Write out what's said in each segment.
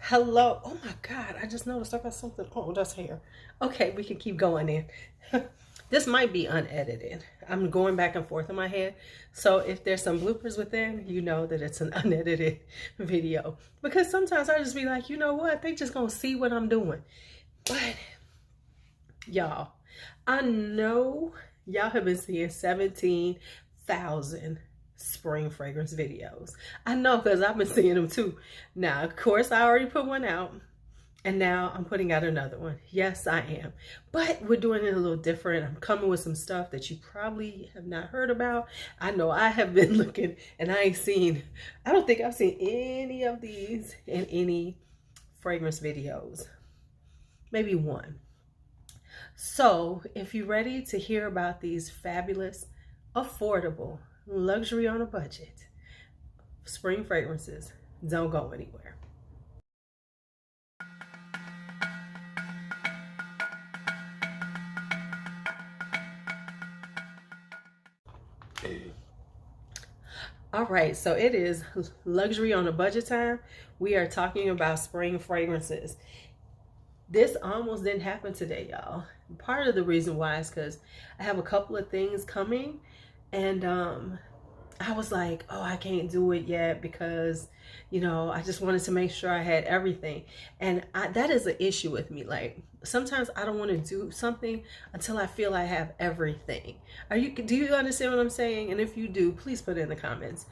Hello. Oh my God. I just noticed I got something. Oh, that's hair. Okay, we can keep going in. This might be unedited. I'm going back and forth in my head. So if there's some bloopers within, you know that it's an unedited video. Because sometimes I just be like, you know what? They just gonna see what I'm doing. But y'all, I know y'all have been seeing 17,000 spring fragrance videos. I know because I've been seeing them too. Now, of course, I already put one out. And now I'm putting out another one. Yes, I am. But we're doing it a little different. I'm coming with some stuff that you probably have not heard about. I know I have been looking and I don't think I've seen any of these in any fragrance videos. Maybe one. So if you're ready to hear about these fabulous, affordable, luxury on a budget spring fragrances, don't go anywhere. All right, so it is luxury on a budget time. We are talking about spring fragrances. This almost didn't happen today, y'all. Part of the reason why is because I have a couple of things coming, and I was like, oh, I can't do it yet because, I just wanted to make sure I had everything. And that is an issue with me. Like, sometimes I don't want to do something until I feel I have everything. Do you understand what I'm saying? And if you do, please put it in the comments.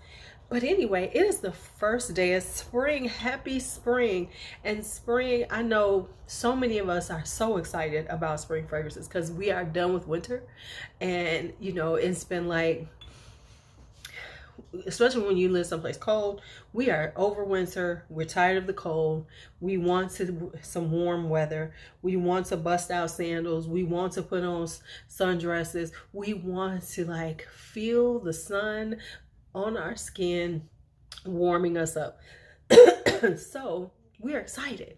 But anyway, it is the first day of spring. Happy spring. And spring, I know so many of us are so excited about spring fragrances because we are done with winter. And, it's been like, especially when you live someplace cold, we are over winter. We're tired of the cold. We want some warm weather. We want to bust out sandals. We want to put on sundresses. We want to like feel the sun on our skin warming us up. So we are excited.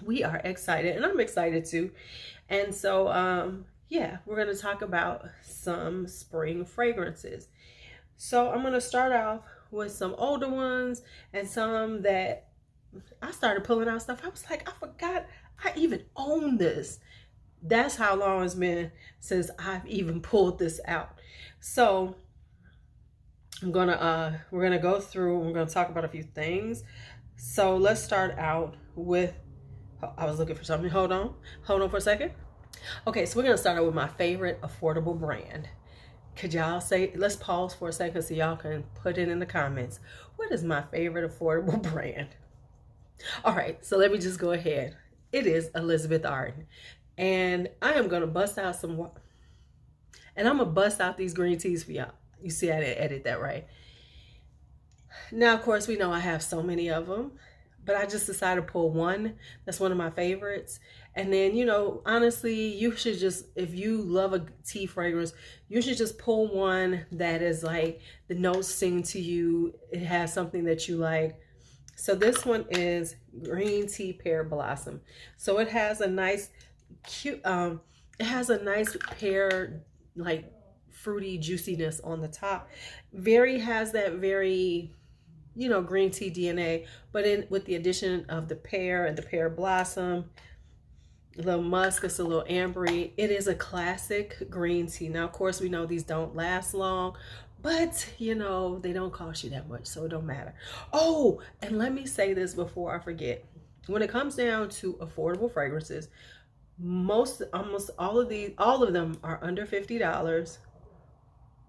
We are excited, and I'm excited too. And so yeah, we're going to talk about some spring fragrances. So I'm going to start off with some older ones and some that I started pulling out stuff. I was like, I forgot I even own this. That's how long it's been since I've even pulled this out. So we're gonna go through, we're gonna talk about a few things. So let's start out with, I was looking for something. Hold on for a second. Okay, so we're gonna start out with my favorite affordable brand. Could y'all say, let's pause for a second so y'all can put it in the comments. What is my favorite affordable brand? All right, so let me just go ahead. It is Elizabeth Arden. And I am going to bust out and I'm going to bust out these green teas for y'all. You see I didn't edit that right. Now, of course, we know I have so many of them, but I just decided to pull one. That's one of my favorites. And then, honestly, you should just, if you love a tea fragrance, you should just pull one that is like the notes sing to you. It has something that you like. So this one is Green Tea Pear Blossom. So it has a nice, cute, it has a nice pear, like fruity juiciness on the top. Has that very, green tea DNA, but with the addition of the pear and the pear blossom, a little musk, it's a little ambery. It is a classic green tea. Now, of course, we know these don't last long, but they don't cost you that much, so it don't matter. Oh, and let me say this before I forget. When it comes down to affordable fragrances, almost all of them are under $50.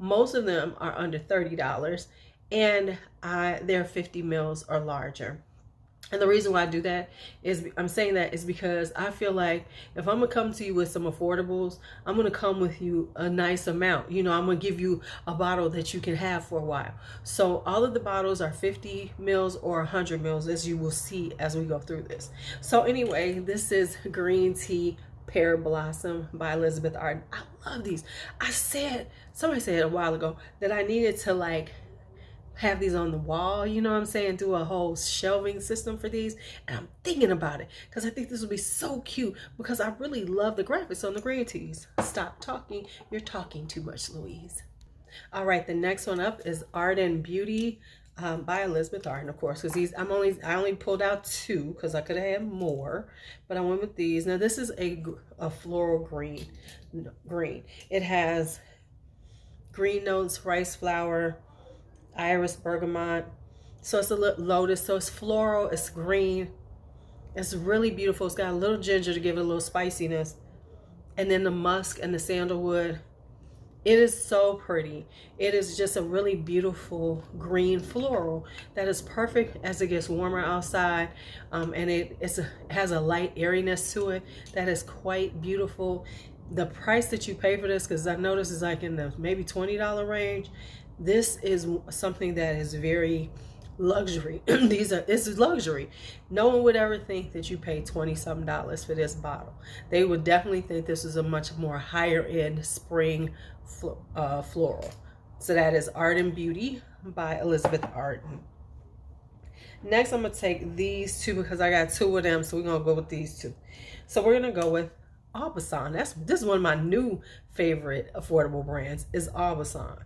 Most of them are under $30, and they're 50 mils or larger. And the reason why I do that is, I'm saying that is because I feel like if I'm going to come to you with some affordables, I'm going to come with you a nice amount. I'm going to give you a bottle that you can have for a while. So all of the bottles are 50 mils or 100 mils, as you will see as we go through this. So anyway, this is Green Tea Pear Blossom by Elizabeth Arden. I love these. Somebody said a while ago that I needed to like have these on the wall, you know what I'm saying, do a whole shelving system for these, and I'm thinking about it because I think this would be so cute because I really love the graphics on the green teas. Stop talking, you're talking too much, Louise. All right, the next one up is Arden Beauty by Elizabeth Arden, of course, because I only pulled out 2 because I could have had more, but I went with these. Now this is a floral green. It has green notes, rice flower, iris, bergamot. So it's a little lotus. So it's floral. It's green. It's really beautiful. It's got a little ginger to give it a little spiciness, and then the musk and the sandalwood. It is so pretty. It is just a really beautiful green floral that is perfect as it gets warmer outside. And it has a light airiness to it that is quite beautiful. The price that you pay for this, because I know this is like in the maybe $20 range. This is something that is very luxury. This is luxury. No one would ever think that you pay $20-something for this bottle. They would definitely think this is a much more higher end spring floral. So that is Arden Beauty by Elizabeth Arden. Next, I'm gonna take these 2 because I got 2 of them, so we're gonna go with these 2. So we're gonna go with Aubusson. This is one of my new favorite affordable brands, is Aubusson.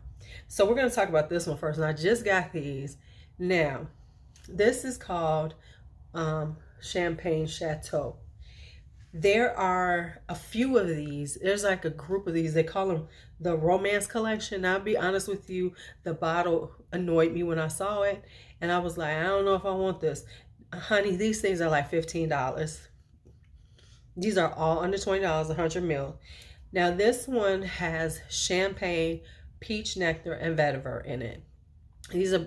So we're gonna talk about this one first, and I just got these. Now, this is called Champagne Chateau. There are a few of these. There's like a group of these. They call them the Romance Collection. Now, I'll be honest with you, the bottle annoyed me when I saw it, and I was like, I don't know if I want this. Honey, these things are like $15. These are all under $20, 100 ml. Now, this one has champagne, peach nectar, and vetiver in it. These are,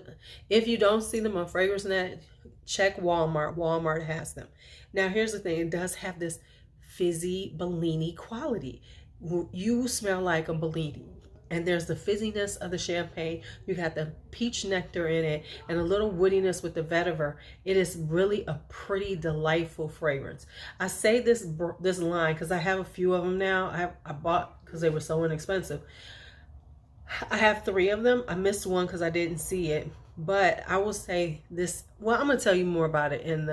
if you don't see them on FragranceNet, check Walmart. Walmart has them. Now, here's the thing. It does have this fizzy Bellini quality. You smell like a Bellini. And there's the fizziness of the champagne. You got the peach nectar in it and a little woodiness with the vetiver. It is really a pretty, delightful fragrance. I say this line because I have a few of them now. I bought because they were so inexpensive. I have 3 of them. I missed one because I didn't see it. But I will say this. Well, I'm going to tell you more about it in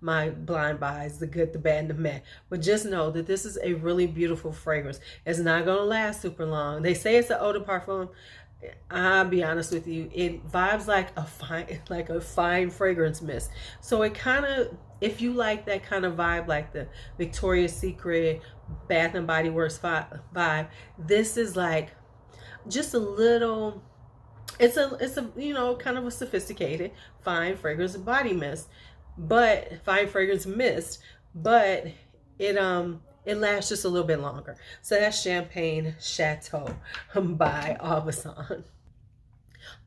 my blind buys, the good, the bad, and the meh. But just know that this is a really beautiful fragrance. It's not going to last super long. They say it's an eau de parfum. I'll be honest with you. It vibes like a fine fragrance mist. So it kind of, if you like that kind of vibe, like the Victoria's Secret, Bath and Body Works vibe, this is like just a little, it's a you know, kind of a sophisticated fine fragrance body mist, but fine fragrance mist, but it lasts just a little bit longer. So that's Champagne Chateau by Aubusson.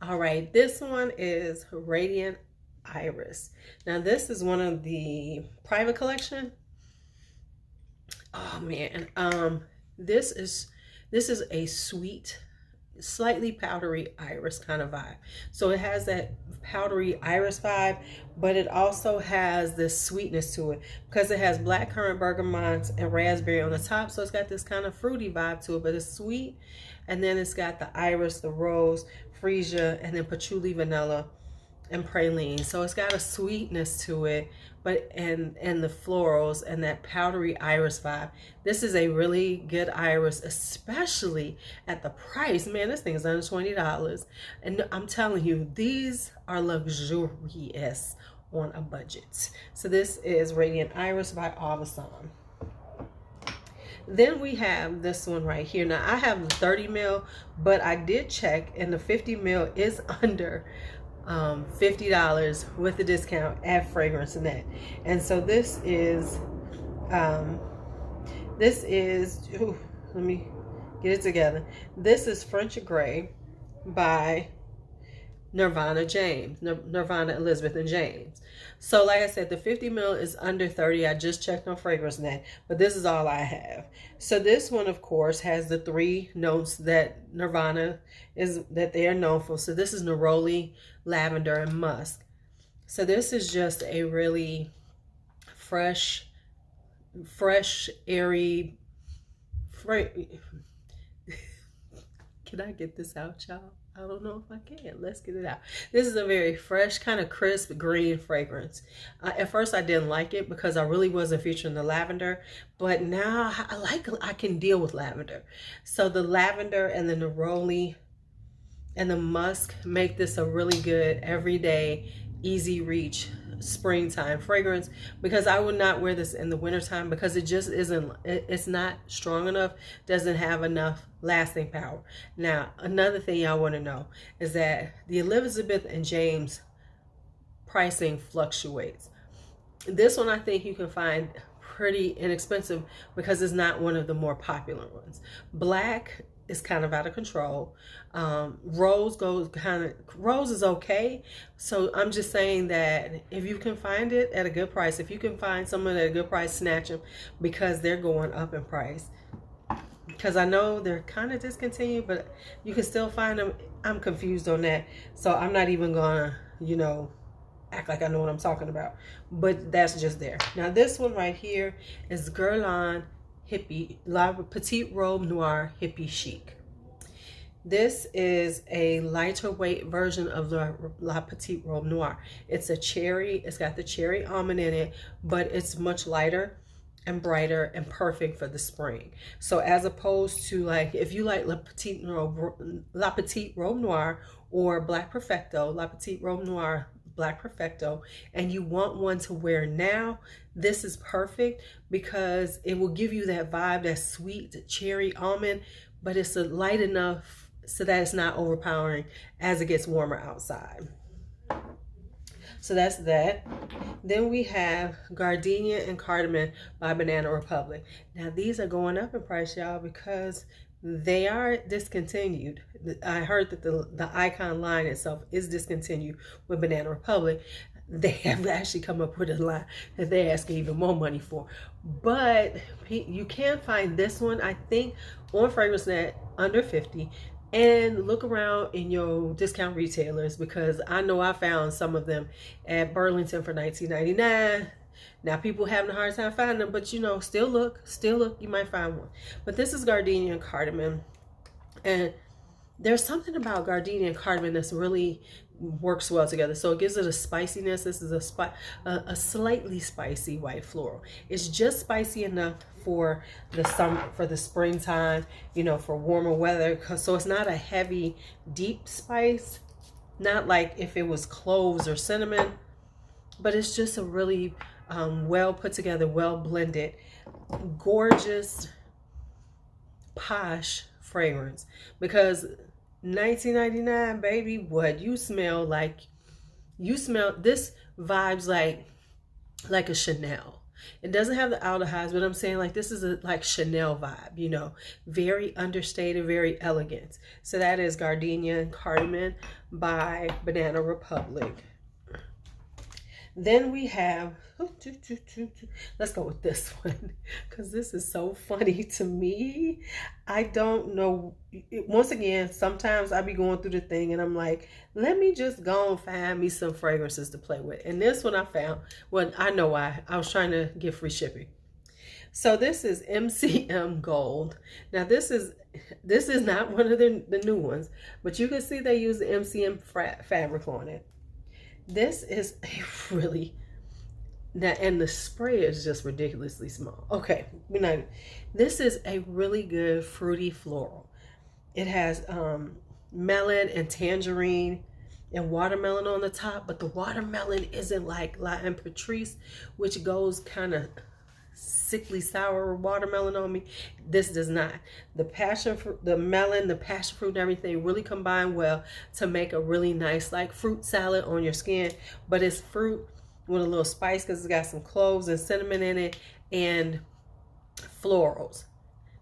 All right, this one is Radiant Iris. Now this is one of the private collection. Oh man, this is a sweet, slightly powdery iris kind of vibe. So it has that powdery iris vibe, but it also has this sweetness to it because it has blackcurrant, bergamot, and raspberry on the top. So it's got this kind of fruity vibe to it, but it's sweet. And then it's got the iris, the rose, freesia, and then patchouli, vanilla, and praline. So it's got a sweetness to it, but and the florals and that powdery iris vibe. This is a really good iris, especially at the price. Man, this thing is under $20. And I'm telling you, these are luxurious on a budget. So this is Radiant Iris by Aubusson. Then we have this one right here. Now I have the 30 ml, but I did check and the 50 ml is under $50 with the discount at FragranceNet. And so this is ooh, let me get it together. This is French Grey by Nirvana Elizabeth and James. So like I said, the 50 ml is under 30. I just checked on FragranceNet, but this is all I have. So this one, of course, has the 3 notes that Nirvana that they are known for. So this is neroli, lavender, and musk. So this is just a really fresh, airy, can I get this out, y'all? I don't know if I can. Let's get it out. This is a very fresh, kind of crisp green fragrance. At first I didn't like it because I really wasn't featuring the lavender, but now I can deal with lavender. So the lavender and the neroli and the musk make this a really good everyday, easy reach springtime fragrance, because I would not wear this in the wintertime because it just isn't, it's not strong enough, doesn't have enough lasting power. Now, another thing y'all want to know is that the Elizabeth and James pricing fluctuates. This one I think you can find pretty inexpensive because it's not one of the more popular ones. Black is kind of out of control. Rose is okay. So I'm just saying that if you can find it at a good price, if you can find someone at a good price, snatch them, because they're going up in price. Because I know they're kind of discontinued, but you can still find them. I'm confused on that. So I'm not even gonna, act like I know what I'm talking about. But that's just there. Now this one right here is Guerlain Hippie, La Petite Robe Noire Hippie Chic. This is a lighter weight version of La Petite Robe Noire. It's a cherry, it's got the cherry almond in it, but it's much lighter and brighter and perfect for the spring. So as opposed to, like, if you like La Petite Robe Noire or Black Perfecto, La Petite Robe Noire, Black Perfecto, and you want one to wear now, this is perfect because it will give you that vibe, that sweet cherry almond, but it's light enough so that it's not overpowering as it gets warmer outside. So that's that. Then we have Gardenia and Cardamom by Banana Republic. Now these are going up in price, y'all, because they are discontinued. I heard that the icon line itself is discontinued with Banana Republic. They have actually come up with a line that they ask even more money for. But you can find this one, I think, on FragranceNet under $50. And look around in your discount retailers, because I know I found some of them at Burlington for $19.99. Now people having a hard time finding them, but still look, you might find one. But this is Gardenia and Cardamom, and there's something about Gardenia and Cardamom that's really works well together. So it gives it a spiciness. This is a slightly spicy white floral. It's just spicy enough for the summer, for the springtime, for warmer weather. So it's not a heavy, deep spice, not like if it was cloves or cinnamon, but it's just a really well put together, well blended, gorgeous, posh fragrance. Because $19.99, baby, what you smell like? You smell, this vibes like a Chanel. It doesn't have the aldehydes, but I'm saying, like, this is a like Chanel vibe, very understated, very elegant. So that is Gardenia and Cardamom by Banana Republic. Then we have, let's go with this one, because this is so funny to me. I don't know. Once again, sometimes I be going through the thing and I'm like, let me just go and find me some fragrances to play with. And this one I found, well, I know why. I was trying to get free shipping. So this is MCM Gold. Now this is not one of the new ones, but you can see they use the MCM fabric on it. This is a really, and the spray is just ridiculously small. Okay, this is a really good fruity floral. It has melon and tangerine and watermelon on the top, but the watermelon isn't like La Imperatrice, which goes kind of sickly sour watermelon on me. This does not. The passion fruit, the melon, the passion fruit, and everything really combine well to make a really nice like fruit salad on your skin. But it's fruit with a little spice because it's got some cloves and cinnamon in it and florals.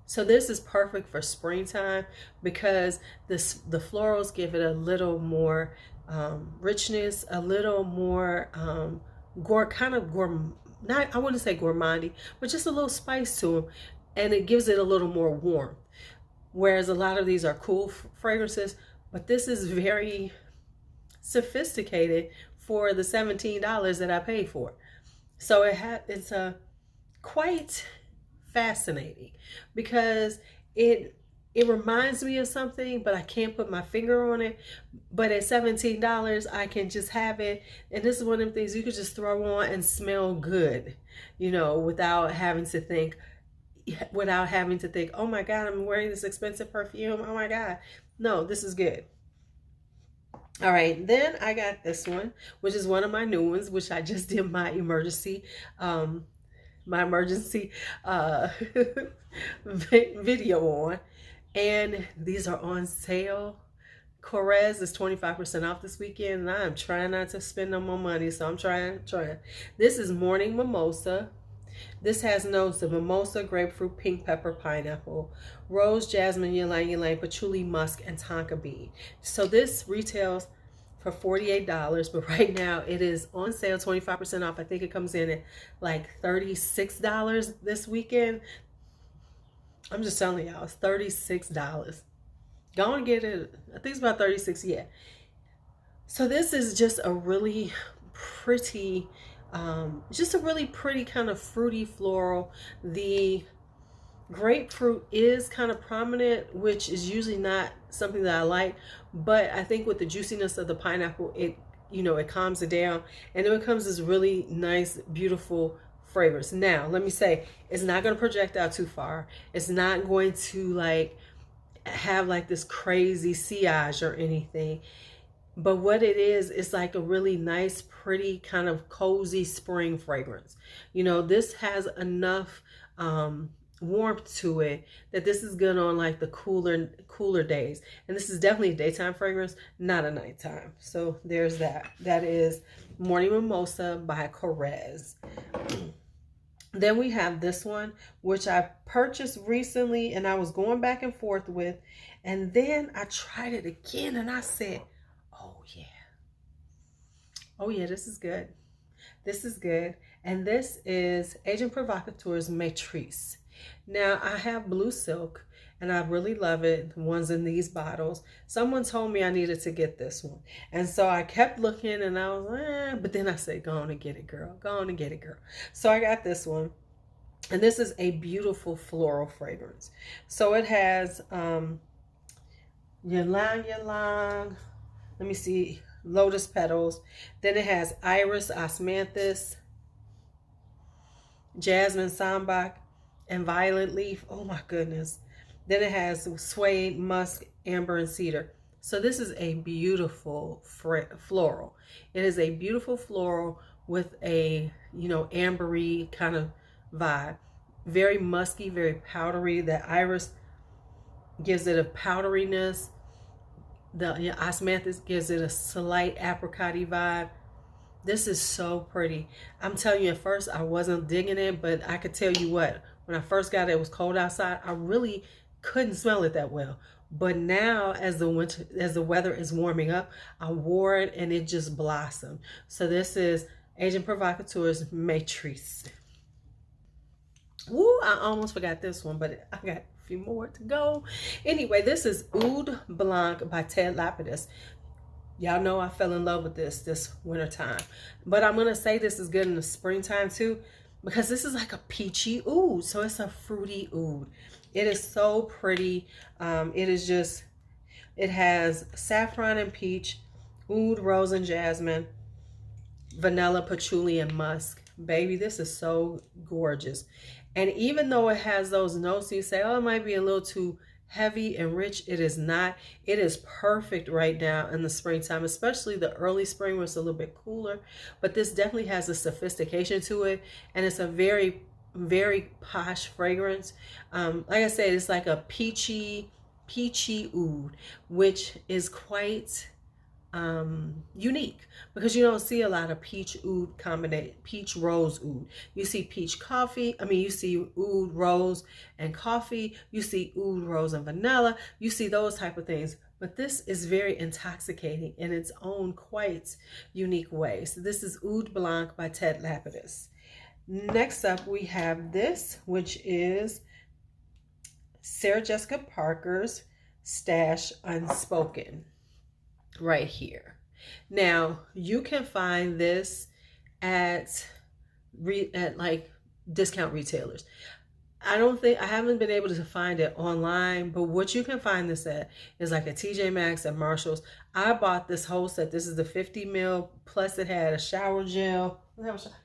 So this is perfect for springtime because the florals give it a little more richness, a little more not, I wouldn't say gourmandy, but just a little spice to them, and it gives it a little more warmth. Whereas a lot of these are cool fragrances, but this is very sophisticated for the $17 that I paid for. So it's quite fascinating because it reminds me of something, but I can't put my finger on it. But at $17, I can just have it. And this is one of the things you could just throw on and smell good, without having to think, oh my God, I'm wearing this expensive perfume. Oh my God. No, this is good. All right, then I got this one, which is one of my new ones, which I just did um, my emergency uh, video on, and these are on sale. Corez is 25% off this weekend, and I am trying not to spend no more money, so I'm trying. This is Morning Mimosa. This has notes of mimosa, grapefruit, pink pepper, pineapple, rose, jasmine, ylang ylang, patchouli, musk, and tonka bean. So this retails for $48, but right now it is on sale, 25% off. I think it comes in at like $36 this weekend. I'm just telling y'all, it's $36. Go and get it. I think it's about 36, yeah. So this is just a really pretty, kind of fruity floral. The grapefruit is kind of prominent, which is usually not something that I like, but I think with the juiciness of the pineapple, it calms it down, and then it becomes this really nice, beautiful fragrance. Now, let me say, it's not going to project out too far. It's not going to like have like this crazy sillage or anything. But what it is, it's like a really nice, pretty, kind of cozy spring fragrance. This has enough warmth to it that this is good on like the cooler days. And this is definitely a daytime fragrance, not a nighttime. So there's that. That is Morning Mimosa by Corez. Then we have this one, which I purchased recently and I was going back and forth with. And then I tried it again and I said, oh yeah, this is good. This is good. And this is Agent Provocateur's Matrice. Now, I have Blue Silk and I really love it. The ones in these bottles. Someone told me I needed to get this one. And so I kept looking and I was, but then I said, go on and get it, girl. Go on and get it, girl. So I got this one. And this is a beautiful floral fragrance. So it has ylang ylang. Let me see. Lotus petals. Then it has iris, osmanthus, jasmine, sambac, and violet leaf. Oh my goodness. Then it has suede, musk, amber, and cedar. So this is a beautiful floral. It is a beautiful floral with a, ambery kind of vibe. Very musky, very powdery. The iris gives it a powderiness. The osmanthus gives it a slight apricot-y vibe. This is so pretty. I'm telling you, at first I wasn't digging it, but I could tell you what, when I first got it, it was cold outside. I really couldn't smell it that well. But now as the weather is warming up, I wore it and it just blossomed. So this is Agent Provocateur's Matrice. Woo, I almost forgot this one, but I got a few more to go. Anyway, this is Oud Blanc by Ted Lapidus. Y'all know I fell in love with this winter time. But I'm going to say this is good in the springtime too, because this is like a peachy oud. So it's a fruity oud. It is so pretty. It has saffron and peach, oud, rose and jasmine, vanilla, patchouli, and musk. Baby, this is so gorgeous. And even though it has those notes, you say, oh, it might be a little too heavy and rich. It is not. It is perfect right now in the springtime, especially the early spring where it's a little bit cooler. But this definitely has a sophistication to it. And it's a very, very posh fragrance. Like I said, it's like a peachy oud, which is quite unique because you don't see a lot of peach oud combination, peach rose oud. You see peach coffee. You see oud rose and coffee. You see oud rose and vanilla. You see those type of things. But this is very intoxicating in its own quite unique way. So this is Oud Blanc by Ted Lapidus. Next up, we have this, which is Sarah Jessica Parker's Stash Unspoken. Right here. Now you can find this at like discount retailers. I haven't been able to find it online, but what you can find this at is like a TJ Maxx and Marshalls. I bought this whole set. This is the 50 ml plus it had a shower gel.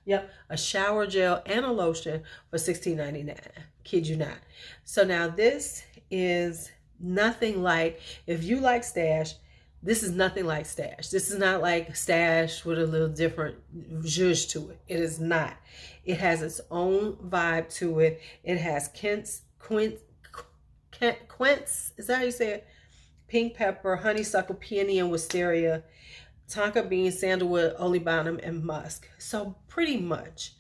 Yep, a shower gel and a lotion for $16.99. Kid you not. So now this is nothing like, if you like Stash, This is nothing like Stash. This is not like Stash with a little different zhuzh to it. It is not. It has its own vibe to it. It has quince, is that how you say it? Pink pepper, honeysuckle, peony, and wisteria, tonka bean, sandalwood, olibanum, and musk. So pretty much,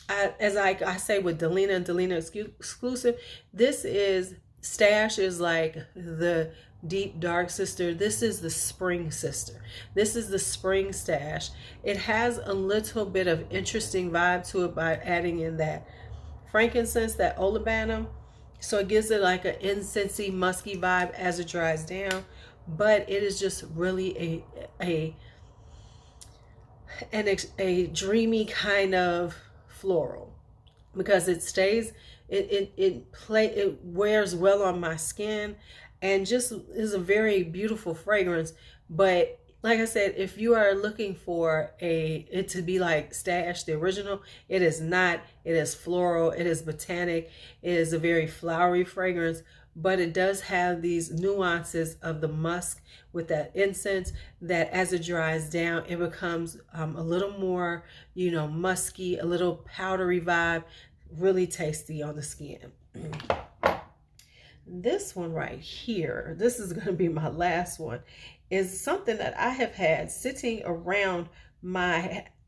as I say with Delina and Delina exclusive, this is, Stash is like the deep dark sister. This is the spring sister. This is the spring Stash. It has a little bit of interesting vibe to it by adding in that frankincense, that olibanum. So it gives it like an incensey, musky vibe as it dries down. But it is just really a dreamy kind of floral, because it stays, it wears well on my skin, and just is a very beautiful fragrance. But like I said, if you are looking for it to be like Stash, the original, it is not. It is floral, it is botanic, it is a very flowery fragrance, but it does have these nuances of the musk with that incense, that as it dries down, it becomes a little more, musky, a little powdery vibe, really tasty on the skin. This one right here, this is going to be my last one, is something that I have had sitting around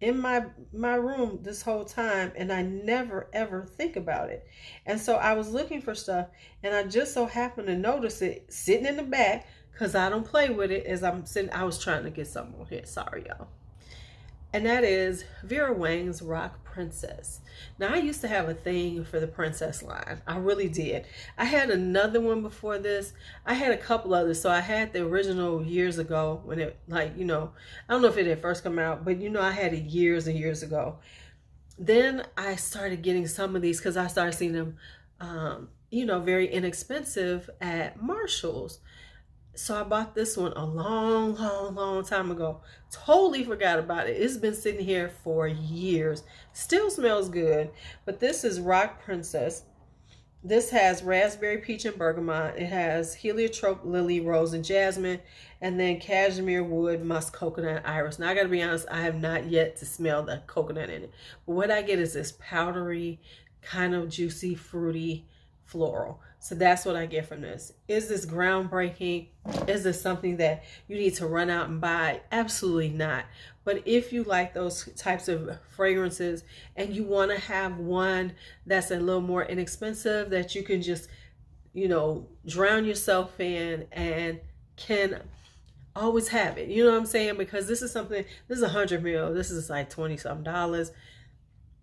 in my room this whole time, and I never ever think about it. And so I was looking for stuff, and I just so happened to notice it sitting in the back, because I don't play with it as I'm sitting. I was trying to get something on here, sorry y'all. And that is Vera Wang's Rock Princess. Now, I used to have a thing for the Princess line. I really did. I had another one before this. I had a couple others. So I had the original years ago when it, like, I don't know if it had first come out, but I had it years and years ago. Then I started getting some of these because I started seeing them, very inexpensive at Marshall's. So I bought this one a long time ago. Totally forgot about it. It's been sitting here for years. Still smells good. But this is Rock Princess. This has raspberry, peach, and bergamot. It has heliotrope, lily, rose, and jasmine. And then cashmere wood, musk, coconut, iris. Now I gotta be honest, I have not yet to smell the coconut in it. But what I get is this powdery, kind of juicy, fruity floral. So that's what I get from this. Is this groundbreaking? Is this something that you need to run out and buy? Absolutely not. But if you like those types of fragrances and you want to have one that's a little more inexpensive, that you can just, drown yourself in and can always have it. You know what I'm saying? Because this is something, this is 100 ml. This is like $20-something.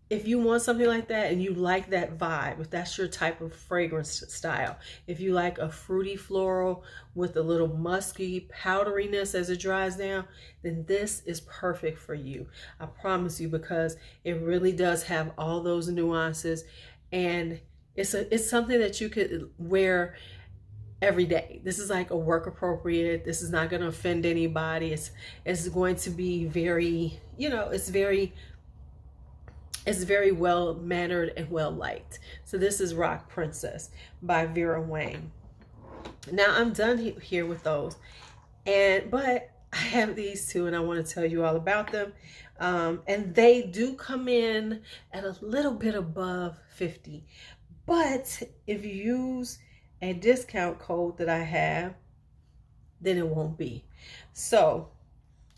If you want something like that and you like that vibe, if that's your type of fragrance style, if you like a fruity floral with a little musky powderiness as it dries down, then this is perfect for you. I promise you, because it really does have all those nuances, and it's something that you could wear every day. This is like a work appropriate. This is not going to offend anybody. It's going to be very, it's very well mannered and well liked. So this is Rock Princess by Vera Wang. Now I'm done here with those, but I have these two and I want to tell you all about them. And they do come in at a little bit above 50, but if you use a discount code that I have, then it won't be. So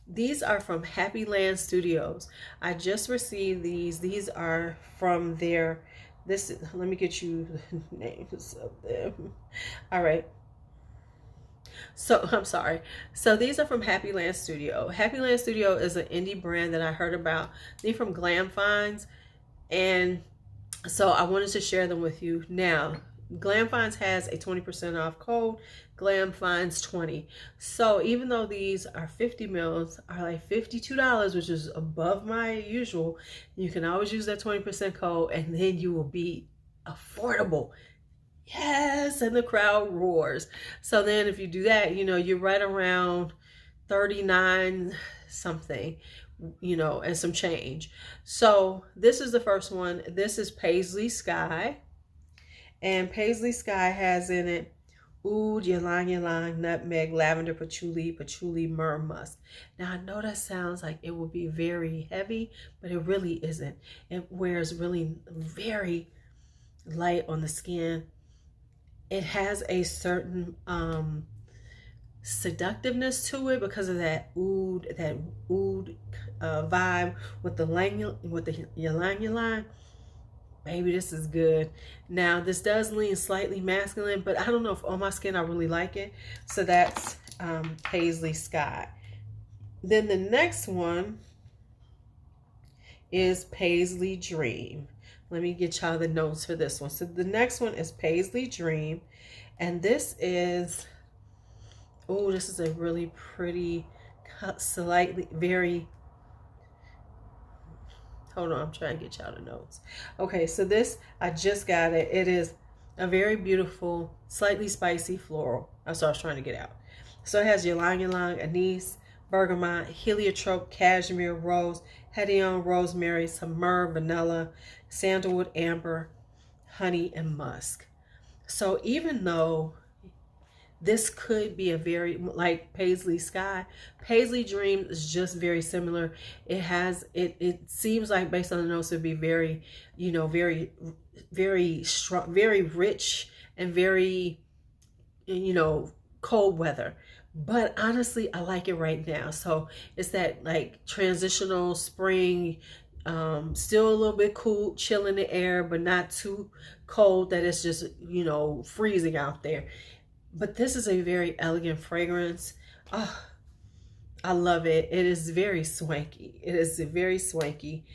these are from Happy Land Studios. I just received these. These are from let me get you the names of them. All right. So I'm sorry. So these are from Happy Land Studio. Happy Land Studio is an indie brand that I heard about. They're from Glam Finds. And so I wanted to share them with you. Now, Glam Finds has a 20% off code, Glam Finds 20. So even though these are 50 mils, are like $52, which is above my usual, you can always use that 20% code and then you will be affordable. Yes, and the crowd roars. So then if you do that, you're right around 39 something, and some change. So this is the first one. This is Paisley Sky. And Paisley Sky has in it Oud, ylang ylang, nutmeg, lavender, patchouli, patchouli, myrrh, musk. Now I know that sounds like it would be very heavy, but it really isn't. It wears really very light on the skin. It has a certain seductiveness to it because of that oud vibe with the ylang ylang. Baby, this is good. Now, this does lean slightly masculine, but I don't know if on my skin I really like it. So that's Paisley Sky. Then the next one is Paisley Dream. Let me get y'all the notes for this one. So the next one is Paisley Dream. And this is, oh, this is a really pretty, slightly, very, hold on, I'm trying to get y'all the notes. Okay, so this, I just got it. It is a very beautiful, slightly spicy floral. That's what I was trying to get out. So it has ylang ylang, anise, bergamot, heliotrope, cashmere, rose, hedione, rosemary, some myrrh, vanilla, sandalwood, amber, honey, and musk. So even though this could be a very, like Paisley Sky, Paisley Dream is just very similar. It has, it seems like based on the notes, it'd be very, you know, very, very strong, very rich and very, you know, cold weather. But honestly, I like it right now. So it's that like transitional spring, still a little bit cool, chill in the air, but not too cold that it's just, you know, freezing out there. But this is a very elegant fragrance. Oh, I love it. It is very swanky. It is very swanky.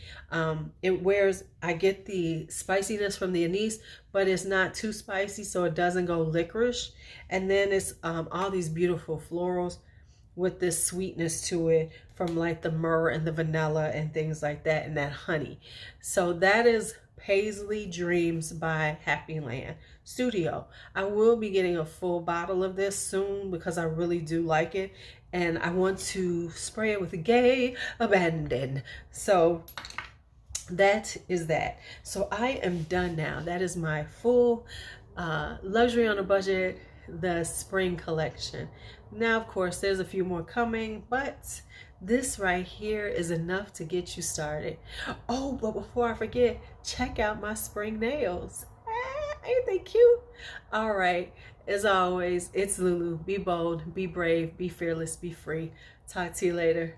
It wears, I get the spiciness from the anise, but it's not too spicy, so it doesn't go licorice. And then it's all these beautiful florals with this sweetness to it from like the myrrh and the vanilla and things like that, and that honey. So that is Paisley Dreams by Happy Land Studio. I will be getting a full bottle of this soon because I really do like it, and I want to spray it with a gay abandon. So that is that. So I am done now. That is my full luxury on a budget, the spring collection. Now, of course, there's a few more coming, but this right here is enough to get you started. Oh, but before I forget, check out my spring nails. Ain't they cute? All right. As always, it's LuuLuu. Be bold, be brave, be fearless, be free. Talk to you later.